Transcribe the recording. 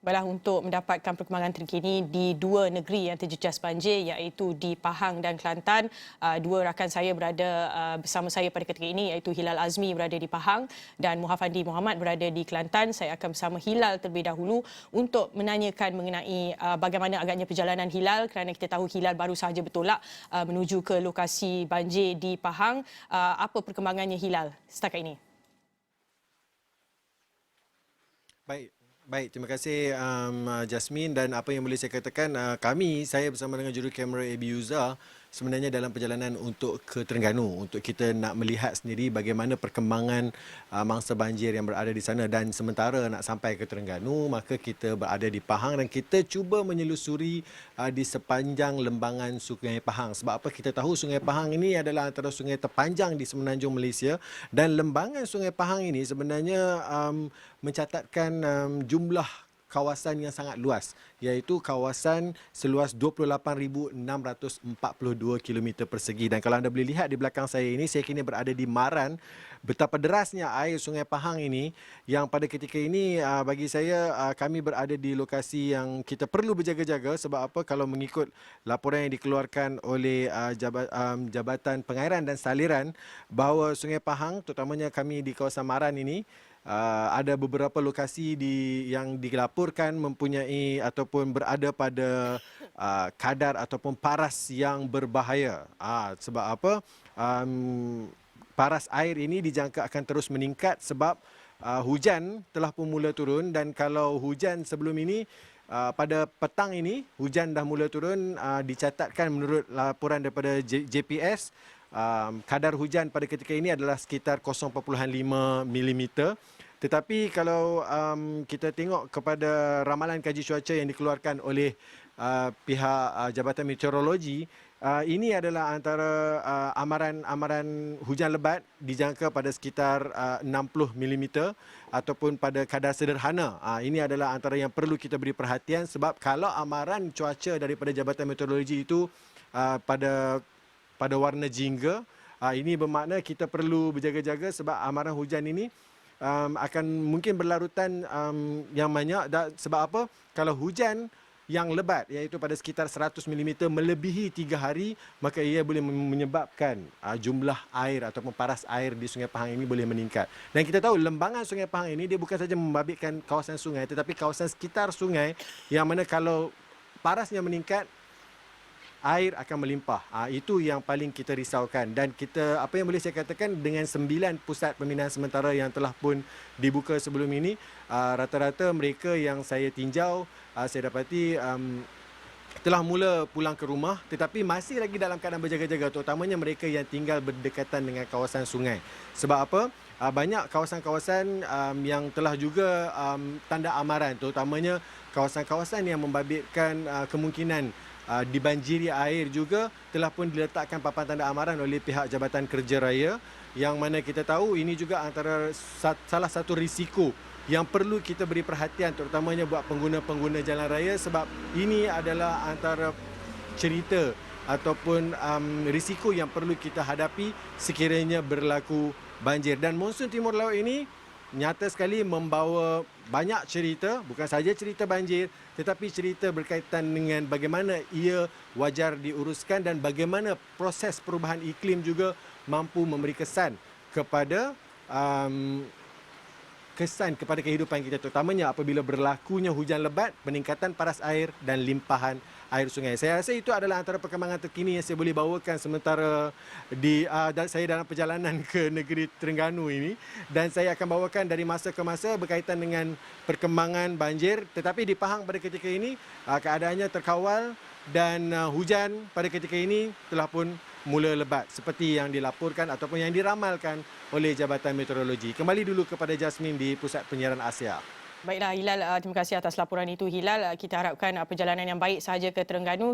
Baiklah, untuk mendapatkan perkembangan terkini di dua negeri yang terjejas banjir iaitu di Pahang dan Kelantan, dua rakan saya berada bersama saya pada ketika ini iaitu Hilal Azmi berada di Pahang dan Muhafandi Muhammad berada di Kelantan. Saya akan bersama Hilal terlebih dahulu untuk menanyakan mengenai bagaimana agaknya perjalanan Hilal, kerana kita tahu Hilal baru sahaja bertolak menuju ke lokasi banjir di Pahang. Apa perkembangannya Hilal setakat ini? Baik, terima kasih Jasmine, dan apa yang boleh saya katakan, saya bersama dengan juru kamera AB Yuza sebenarnya dalam perjalanan untuk ke Terengganu untuk kita nak melihat sendiri bagaimana perkembangan mangsa banjir yang berada di sana, dan sementara nak sampai ke Terengganu maka kita berada di Pahang dan kita cuba menyelusuri di sepanjang lembangan Sungai Pahang. Sebab apa, kita tahu Sungai Pahang ini adalah antara sungai terpanjang di semenanjung Malaysia, dan lembangan Sungai Pahang ini sebenarnya mencatatkan jumlah kawasan yang sangat luas, iaitu kawasan seluas 28,642 km persegi. Dan kalau anda boleh lihat di belakang saya ini, saya kini berada di Maran. Betapa derasnya air Sungai Pahang ini, yang pada ketika ini bagi saya kami berada di lokasi yang kita perlu berjaga-jaga. Sebab apa, kalau mengikut laporan yang dikeluarkan oleh Jabatan Pengairan dan Saliran, bahawa Sungai Pahang, terutamanya kami di kawasan Maran ini, ada beberapa lokasi yang dilaporkan mempunyai ataupun berada pada kadar ataupun paras yang berbahaya. Sebab apa? Paras air ini dijangka akan terus meningkat sebab hujan telah pun mula turun, dan kalau hujan sebelum ini pada petang ini hujan dah mula turun, dicatatkan menurut laporan daripada JPS, kadar hujan pada ketika ini adalah sekitar 0.5 mm. Tetapi kalau kita tengok kepada ramalan kaji cuaca yang dikeluarkan oleh pihak Jabatan Meteorologi, ini adalah antara amaran hujan lebat dijangka pada sekitar 60 mm ataupun pada kadar sederhana. Ini adalah antara yang perlu kita beri perhatian, sebab kalau amaran cuaca daripada Jabatan Meteorologi itu pada warna jingga, ini bermakna kita perlu berjaga-jaga, sebab amaran hujan ini akan mungkin berlarutan yang banyak. Sebab apa? Kalau hujan yang lebat iaitu pada sekitar 100 mm melebihi 3 hari, maka ia boleh menyebabkan jumlah air ataupun paras air di Sungai Pahang ini boleh meningkat. Dan kita tahu lembangan Sungai Pahang ini dia bukan saja membabitkan kawasan sungai, tetapi kawasan sekitar sungai, yang mana kalau parasnya meningkat, air akan melimpah. Itu yang paling kita risaukan. Dan kita, apa yang boleh saya katakan, dengan 9 pusat pembinaan sementara yang telah pun dibuka sebelum ini, rata-rata mereka yang saya tinjau, saya dapati telah mula pulang ke rumah, tetapi masih lagi dalam keadaan berjaga-jaga, terutamanya mereka yang tinggal berdekatan dengan kawasan sungai. Sebab apa? Banyak kawasan-kawasan yang telah juga tanda amaran, terutamanya kawasan-kawasan yang membabitkan kemungkinan dibanjiri air juga telah pun diletakkan papan tanda amaran oleh pihak Jabatan Kerja Raya, yang mana kita tahu ini juga antara salah satu risiko yang perlu kita beri perhatian, terutamanya buat pengguna-pengguna jalan raya, sebab ini adalah antara cerita ataupun risiko yang perlu kita hadapi sekiranya berlaku banjir. Dan monsun timur laut ini nyata sekali membawa banyak cerita, bukan saja cerita banjir, tetapi cerita berkaitan dengan bagaimana ia wajar diuruskan dan bagaimana proses perubahan iklim juga mampu memberi kesan kepada kehidupan kita, terutamanya apabila berlakunya hujan lebat, peningkatan paras air dan limpahan air sungai. Saya rasa itu adalah antara perkembangan terkini yang saya boleh bawakan sementara saya dalam perjalanan ke negeri Terengganu ini, dan saya akan bawakan dari masa ke masa berkaitan dengan perkembangan banjir. Tetapi di Pahang pada ketika ini keadaannya terkawal, dan hujan pada ketika ini telah pun mula lebat seperti yang dilaporkan ataupun yang diramalkan oleh Jabatan Meteorologi. Kembali dulu kepada Jasmine di Pusat Penyiaran Asia. Baiklah Hilal, terima kasih atas laporan itu Hilal. Kita harapkan perjalanan yang baik sahaja ke Terengganu.